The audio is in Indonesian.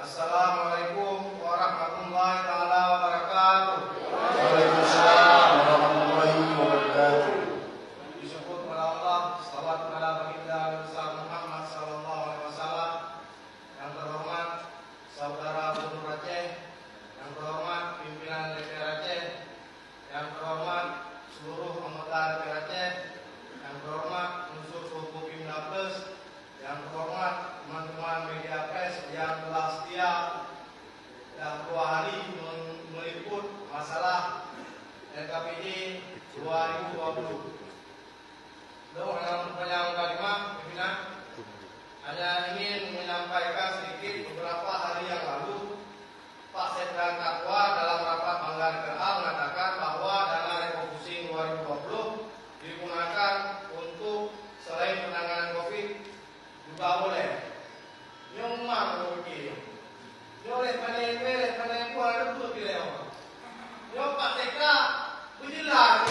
Assalamualaikum warahmatullahi taala wabarakatuh. Waalaikumsalam warahmatullahi wabarakatuh. Disyukur kepada Allah, salawat kepada baginda besar Muhammad sallallahu alaihi wasallam. Yang terhormat saudara Gubernur Aceh, yang terhormat pimpinan DPR Aceh, yang terhormat seluruh anggota DPR Aceh, yang terhormat unsur suku Pimda Plus, yang terhormat teman-teman media pers yang telah setia dan 2 hari meliput masalah LKPD 2020. Dalam panjang kalimat, pimpinan hanya ingin menyampaikan sedikit. Beberapa hari yang lalu Pak Sekdan Takwa dalam rapat Manggarai KA mengatakan bahwa dana refocusing 2020 digunakan untuk selain penanganan COVID juga boleh. Yang mana begini? Yang panen buah itu tidak. Yang Pak Sekda berjelas.